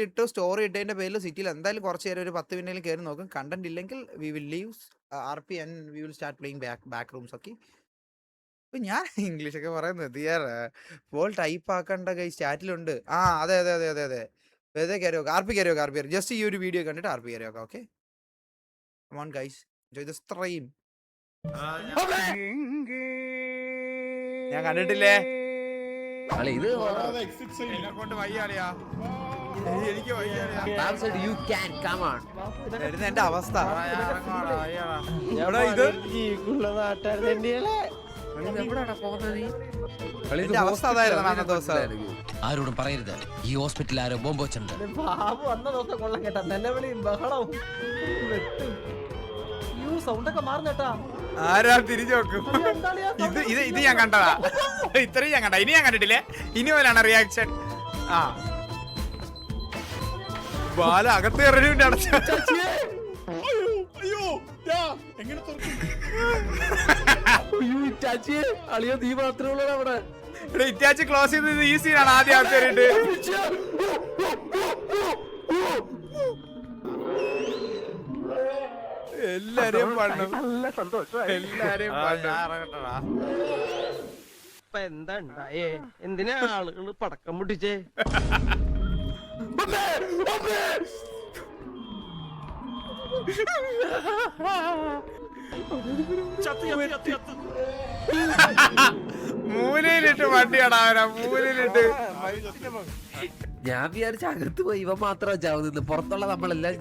ഇട്ടോ സ്റ്റോറി ഇട്ടതിന്റെ പേരിൽ സിറ്റിയിൽ എന്തായാലും കുറച്ച് നേരം ഒരു 10 മിനിറ്റിൽ കയറി നോക്കും. കണ്ടന്റ് ഇല്ലെങ്കിൽ we will leave RP and we will start playing back rooms ഒക്കെ. ഇപ്പൊ ഞാൻ ഇംഗ്ലീഷ് ഒക്കെ പറയുന്നത് ഫോൾ ടൈപ്പ് ആക്കേണ്ട ചാറ്റിലുണ്ട്. അതെ അതെ അതെ അതെ അതെ വെറുതെ കയറി നോക്കാം. RP കയറി നോക്കാം. RP ജസ്റ്റ് ഈ ഒരു വീഡിയോ കണ്ടിട്ട് RP കയറി നോക്കാം. Okay come on guys enjoy the stream. ഞാൻ കണ്ടിട്ടില്ലേ ഇത് കൊണ്ട് വയ്യാളിയാ എനിക്ക് എന്റെ അവസ്ഥ എന്റെ അവസ്ഥ അതായിരുന്നു അന്ന ദിവസം. ആരോടും പറയരുത് ഈ ഹോസ്പിറ്റലിൽ ആരോ ബോംബ് വെച്ചിട്ടുണ്ട്. അന്ന ദിവസം കൊള്ളാം കേട്ടാ. നിലവിളിയും ബഹളവും സൗണ്ടൊക്കെ മാറുന്നേട്ടാ. ആരാ തിരിഞ്ഞു നോക്കും. ഇത് ഞാൻ കണ്ടതാ. ഇത്രയും ഞാൻ കണ്ട. ഇനി ഞാൻ കണ്ടിട്ടില്ലേ. ഇനി പോലാണ് റിയാക്ഷൻ. ബാല അകത്ത് കയറിയിട്ട് അടച്ചു. നീ മാത്രമേ ഉള്ളൂ അവിടെ. ഇറ്റാച്ച് ക്ലോസ് ചെയ്തത് ഈ സീനാണ് ആദ്യം അകത്ത് കയറിയിട്ട്. എല്ലാരെയും നല്ല സന്തോഷം. എല്ലാരെയും ഇപ്പൊ എന്താ ഉണ്ടായേ? എന്തിനാ ആളുകള് പടക്കം പൊട്ടിച്ചേ? മൂലയിലിട്ട് വണ്ടിയാടാ മൂലയിലിട്ട്. ഞാൻ വിചാരിച്ച അകത്ത് പോയി ഇവ മാത്രം ചാവുന്നത്, പുറത്തുള്ള നമ്മളെല്ലാം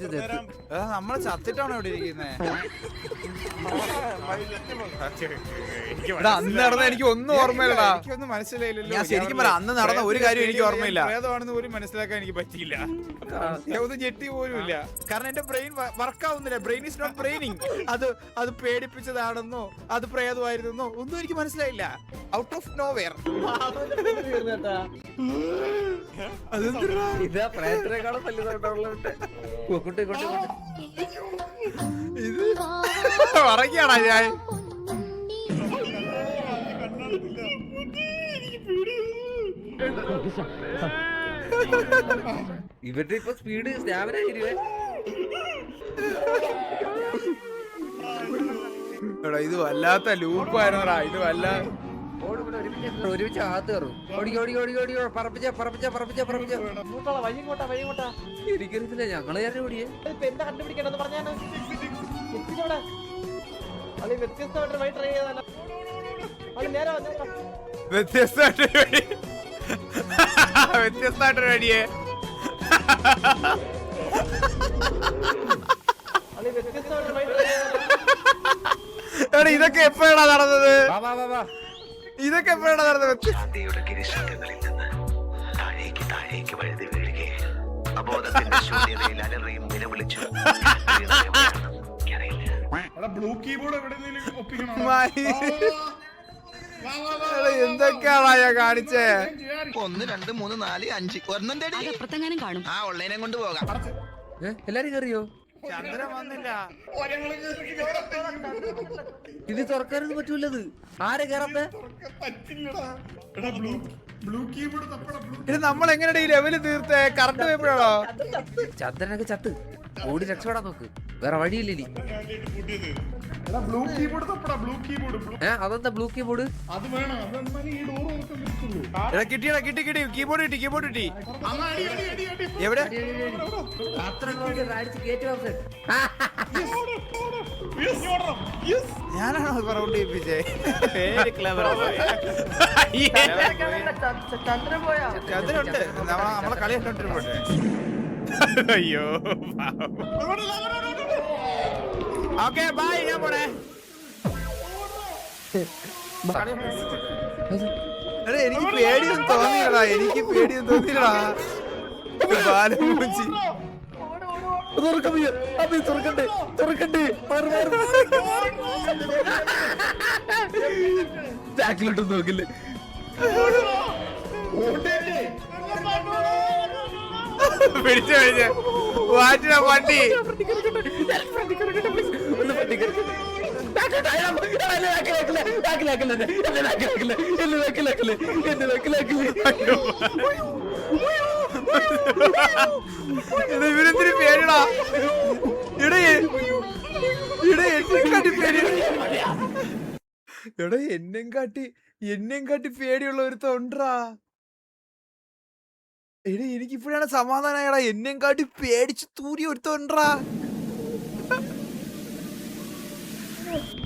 നമ്മള് ചത്തിട്ടാണോ ഇവിടെ ഇരിക്കുന്നത്? അന്ന് നടന്ന എനിക്ക് ഒന്നും ഓർമ്മയില്ലടാ. എനിക്കൊന്നും മനസ്സിലായില്ലല്ലോ. ഞാൻ ശരിക്കും പറയാം അന്ന് നടന്ന ഒരു കാര്യം എനിക്ക് ഓർമ്മയില്ല. ഏതാണെന്ന് പോലും മനസ്സിലാക്കാൻ എനിക്ക് പറ്റിയില്ല. ഒന്നും ഞെട്ടി പോലും ഇല്ല. കാരണം എന്റെ ബ്രെയിൻ വർക്ക് ആവുന്നില്ല. Brain is not braining. അത് പേടിപ്പിച്ചതാണെന്നോ അത് പ്രേതമായിരുന്നോ ഒന്നും എനിക്ക് മനസ്സിലായില്ല. Out of nowhere. ഇതാ പ്രേതത്തെക്കാളും പറയ്ക്കാടാ ഞാൻ. ഇവരുടെ ഇപ്പൊ സ്പീഡ് സ്റ്റാമിന ഇരുവേ. ഇത് വല്ലാത്ത ലൂപ്പായിരുന്നടാ. ഇത് ഒരുമിച്ച് അകത്ത് കയറും. എനിക്കറിയത്തില്ല, ഞങ്ങള് ഞാൻ ഓടിയേ. കണ്ടുപിടിക്കണമെന്ന് പറഞ്ഞാണ്. വ്യത്യസ്തമായിട്ട് വഴി ട്രൈ ചെയ്താലോ. വ്യത്യസ്തമായിട്ടൊരു അടിയേ. എടാ ഇതൊക്കെ എപ്പോഴാണ് നടന്നത്? ഇതൊക്കെ എപ്പോഴാണ് നടന്നത്? എന്തൊക്കെയാണോ ഞാൻ കാണിച്ചേ? 1 2 3 4 5 ഒരെണ്ണം തേടി ആ ഓൺലൈനെ കൊണ്ട് പോകാം. എല്ലാരും കയറിയോ? ചന്ദ്രൻ വന്നില്ല. ഇത് തുറക്കാനൊന്നും പറ്റൂലത്. ആരെ കയറത്തെ? ഇത് നമ്മൾ എങ്ങനെയാണ് ഈ ലെവല് തീർത്തേ? കറണ്ട് പോയപ്പോഴാണോ? ചന്ദ്രനൊക്കെ ചത്ത് ഓടി രക്ഷപ്പെടാൻ നോക്ക്, വേറെ വഴിയില്ല ഇനി. അതെന്താ ബ്ലൂ കീബോർഡ്? കിട്ടിയടാ, കിട്ടി കീബോർഡ് കിട്ടി. എവിടെ? ഞാനാണോ റൗണ്ട് ചെയ്യിപ്പിച്ചേ? ചന്ദ്രനുണ്ട്. നമ്മളെ കളി കണ്ടോണ്ടിരിപ്പുണ്ട്. അയ്യോ ഓക്കെ ബൈ. ഞാൻ പോണേ. എനിക്ക് പേടിയൊന്നും തോന്നിയില്ലടാ. ബാലമൂച്ചി ബാക്കിലോട്ടൊന്നും നോക്കില്ലേ? പിടിച്ചു വാറ്റിന വണ്ടി. ഇവരെന്തിനു പേടിടാ? എടാ എന്നെ കാട്ടി പേടി. എടാ എന്നെയും കാട്ടി പേടിയുള്ള ഒരുത്തണ്ടാ. എടാ എനിക്കിപ്പോഴാണ് സമാധാനമായടാ. എന്നെയും കാട്ടി പേടിച്ച് തൂരി ഒരുത്തണ്ടാ.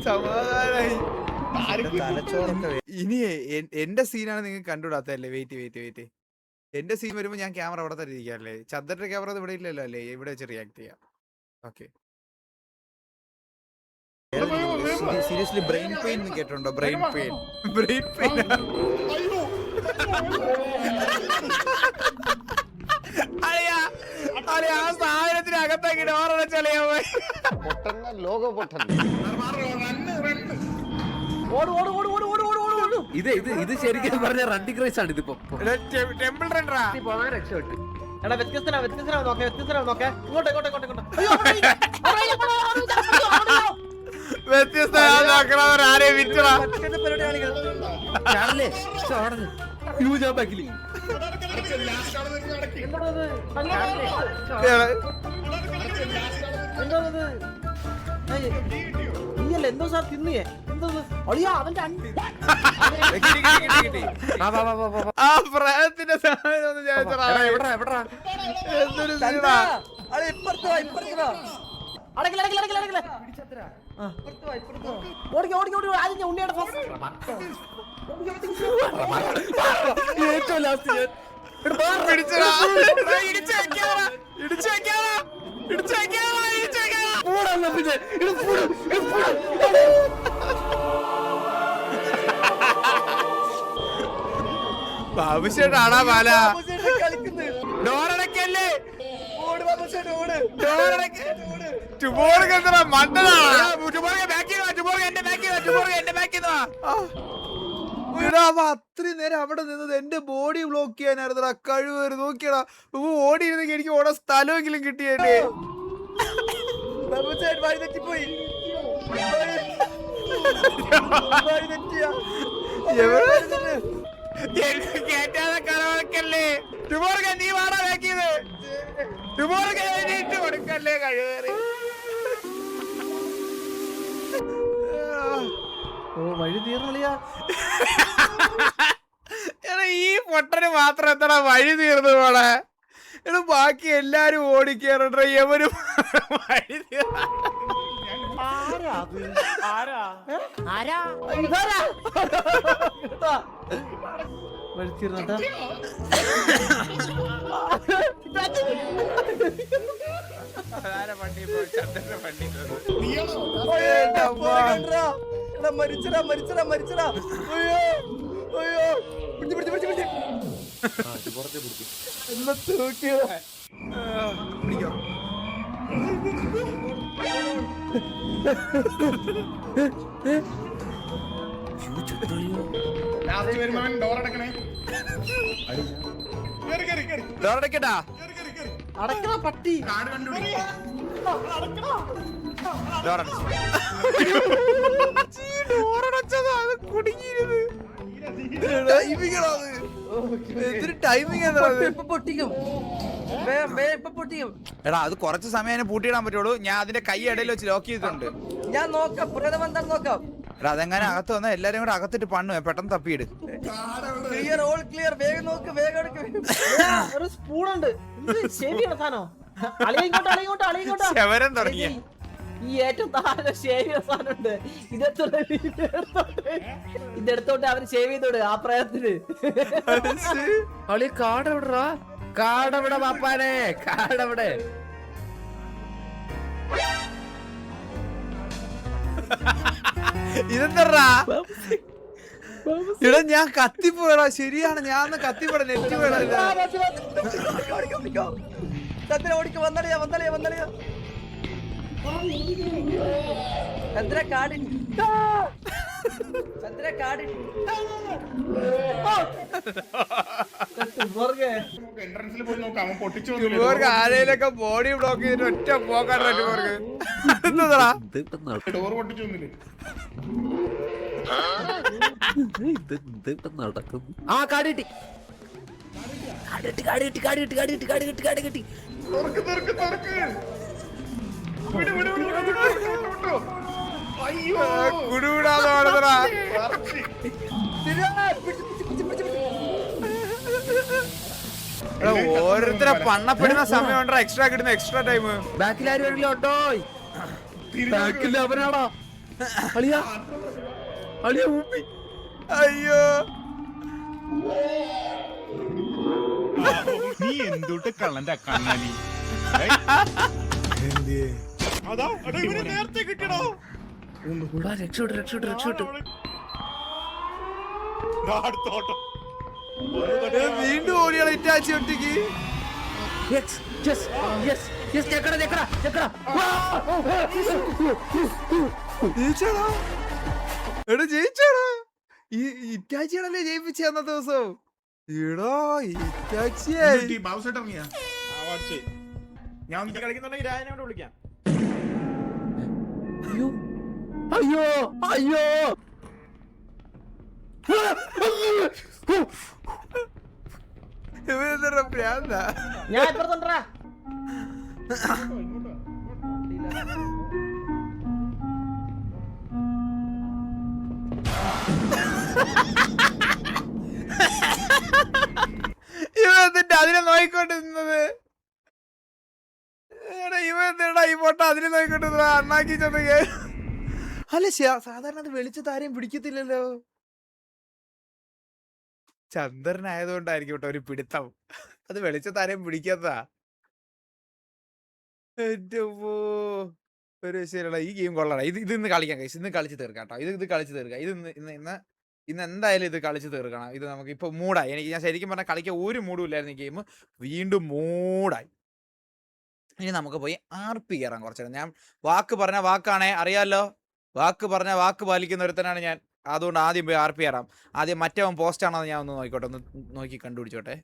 സമാധാനായി. ഇനി എന്റെ സീനാണ് നിങ്ങൾക്ക് കണ്ടുവിടാത്തല്ലേ? വെയിറ്റ് എന്റെ സീൻ വരുമ്പോ ഞാൻ ക്യാമറ അവിടെ തന്നെ ഇരിക്കാല്ലേ? ചന്ദ്രന്റെ ക്യാമറ ഇവിടെ ഇല്ലല്ലോ അല്ലേ? ഇവിടെ വെച്ച് റിയാക്ട് ചെയ്യാം. ഓക്കെ. സീരിയസ്ലി ബ്രെയിൻ പെയിൻ കേട്ടിട്ടുണ്ടോ? ബ്രെയിൻ പെയിൻ ആ സാധനത്തിനകത്തേക്ക് ഡോറടച്ചളിയാ പോയി. ഇത് ശരിക്കും പറഞ്ഞ റണ്ണിങ് ക്രൈസ് ആണ് ഇതിപ്പോ. ടെമ്പിൾ റണ്ണറാ. രക്ഷപ്പെട്ടു. എടാ വ്യത്യസ്തനാ നോക്കേ ഇങ്ങോട്ട് വ്യത്യസ്തനാക്കണവർ ആരെയും വിറ്റടാ. ചാടല്ലേ? ചാടല്. അയ്യോ, ഞാൻ ബാക്കില്. നീയല്ല എന്തോ സാർ തിന്നിയേ എന്തോ ഒളിയാ അവന്റെ കിട്ടി. ആ പ്രയത്തിന്റെ സാധനം ഒന്ന് ചോദിച്ചടാ. എവിടാ? എന്തൊരു സീനാ. ഉണ്ണിയുടെ ഏറ്റവും ലാസ്റ്റ് പിടിച്ചടാ. ഇടിച്ചു വെക്കാറാ. പിന്നെ ബാബുശേട്ടാടാ പാല. ഡോറടക്കല്ലേ? ടുബോർഗ് എന്താ മണ്ടനാ? അത്രയും നേരം അവിടെ നിന്നത് എന്റെ ബോഡി ബ്ലോക്ക് ചെയ്യാനായിരുന്നടാ. കഴിവ് നോക്കിയടാ. ഓടി ഇരുന്നെങ്കിൽ എനിക്ക് ഓടാൻ സ്ഥലമെങ്കിലും കിട്ടിയേണ്ടേ. കേറ്റാതെ കലവളക്കല്ലേ? ടുബോർഗ് നീ വാടാ ബാക്കിയത്. ടുബോർഗ് ഇട്ട് കൊടുക്കല്ലേ കഴിവേറി. വഴി തീർന്നില്ല. ഈ പൊട്ടന് മാത്രം എത്ര വഴി തീർന്നു പോണേ? എടാ ബാക്കി എല്ലാരും ഓടിക്കേറട്ടെ. എവരും വഴി മരിച്ചടാ. പിടിക്കോ. ഡോറടക്കട്ടാ. അടക്കണ പട്ടി. ഡോറടച്ചതാ. അത് കുടുങ്ങിയിരുന്നത്. ടൈമിംഗ് എടാ അത് കുറച്ച് സമയം പൂട്ടിയിടാൻ പറ്റുള്ളൂ. ഞാൻ അതിന്റെ കൈ ഇടയിൽ വെച്ച് ലോക്ക് ചെയ്തിട്ടുണ്ട്. ഞാൻ നോക്കാം നോക്കാം. എടാ അതെങ്ങനെ അകത്ത് വന്നാൽ എല്ലാരും കൂടെ അകത്തിട്ട് പണ്ണു. പെട്ടെന്ന് തപ്പിയിട്. ക്ലിയർ വേഗം നോക്ക് വേഗം ഒരു സ്പൂണുണ്ട്. ശരിയാണോ ശവരം തുടങ്ങിയ ഈ ഏറ്റവും താഴെ ഷേവ് ചെയ്ത സാധനമുണ്ട്. ഇതെടുത്തോട്ട് അവര് ഷേവ് ചെയ്തോട് ആ പ്രയത്നത്തിന്. കാടവിടെ പാപ്പാനെ. കാടവിടെ. ഇതെന്താ? ഇവിടെ ഞാൻ കത്തിപ്പോയടാ. ശരിയാണ്, ഞാൻ കത്തിപ്പോടാ. നെറ്റ് പോയടാ. ഓടിക്കോ. വന്നളിയാ ചന്ദ്ര കാടി ആരയിലൊക്കെ ബോഡി ബ്ലോക്ക് ചെയ്തിട്ട് ഒറ്റ പോക്കാണ്. നടക്കുന്നു. ആ കാടിട്ടി. കിട്ടി. കുടുവിടാതെ ഓടുന്നടാ. എടാ, ഓരോരുത്തരെ പണ്ണപ്പെടുന്ന സമയം ഉണ്ടോ എക്സ്ട്രാ കിട്ടുന്ന എക്സ്ട്രാ ടൈം. ബാക്കിൽ ആരും വരില്ല കേട്ടോ. ബാക്കിൽ അവനാടാ. അളിയാ അളിയാ ഊപ്പി. അയ്യോ നീ എന്തുട്ട് കള്ളന്റെ കണ്ണാലി നേരത്തെ കിട്ടണോ രക്ഷപ്പെട്ടു. അടുത്തോട്ടം വീണ്ടും ഓടിയാണ് ഇറ്റാച്ചി ഒറ്റയ്ക്ക്. ജയിച്ചാടാ. എടാ ജയിച്ചാടാ. ഈ ഇറ്റാച്ചിയാണല്ലേ ജയിപ്പിച്ച അന്നത്തെ ദിവസം. എടാ ഇറ്റാച്ചിയെ ബാബുസേട്ട് ഇറങ്ങിയാ ഞാൻ കളിക്കുന്നുണ്ടെങ്കിൽ രാജനെ കൊണ്ട് വിളിക്കാം. അയ്യോ ഇവനെന്താ ഭ്രാന്താ? ഞാൻ ഇപ്പുറത്തുണ്ടാ. ഇവ എന്നിട്ട് അതിനെ നോയിക്കൊണ്ടിരുന്നത്. ഇവ എന്തിനാ ഈ പൊട്ട അതിനെ നോയിക്കൊണ്ടിരുന്നത്? അണ്ണാക്കി ചെന്ന് അല്ല സാധാരണ അത് വെളിച്ചത്ത് ആരെയും പിടിക്കത്തില്ലല്ലോ. ചന്ദ്രനായതുകൊണ്ടായിരിക്കും കേട്ടോ ഒരു പിടുത്തം. അത് വെളിച്ചത്ത് ആരെയും പിടിക്കാത്തതാ. ഒരു ശരിയല്ല, ഈ ഗെയിം കൊള്ളാം. ഇത് ഇന്ന് കളിക്കാം കൈസ്. ഇന്ന് കളിച്ച് തീർക്കാം കേട്ടോ. ഇത് കളിച്ച് തീർക്കാം. ഇന്ന് എന്തായാലും ഇത് കളിച്ച് തീർക്കണം. ഇത് നമുക്ക് ഇപ്പൊ മൂടായി. ഞാൻ ശരിക്കും പറഞ്ഞാൽ കളിക്കാൻ ഒരു മൂഡും ഇല്ലായിരുന്നു. ഈ ഗെയിം വീണ്ടും മൂടായി. ഇനി നമുക്ക് പോയി RP കയറാം കുറച്ചേരം. ഞാൻ വാക്ക് പറഞ്ഞ വാക്കാണേ, അറിയാലോ. വാക്ക് പറഞ്ഞ വാക്ക് പാലിക്കുന്ന ഒരുത്തനാണ് ഞാൻ. അതുകൊണ്ട് ആദ്യം പോയി RP കയറാം. ആദ്യം മറ്റവൻ പോസ്റ്റ് ആണോ ഞാൻ ഒന്ന് നോക്കിക്കോട്ടെ, ഒന്ന് നോക്കി കണ്ടുപിടിച്ചോട്ടെ.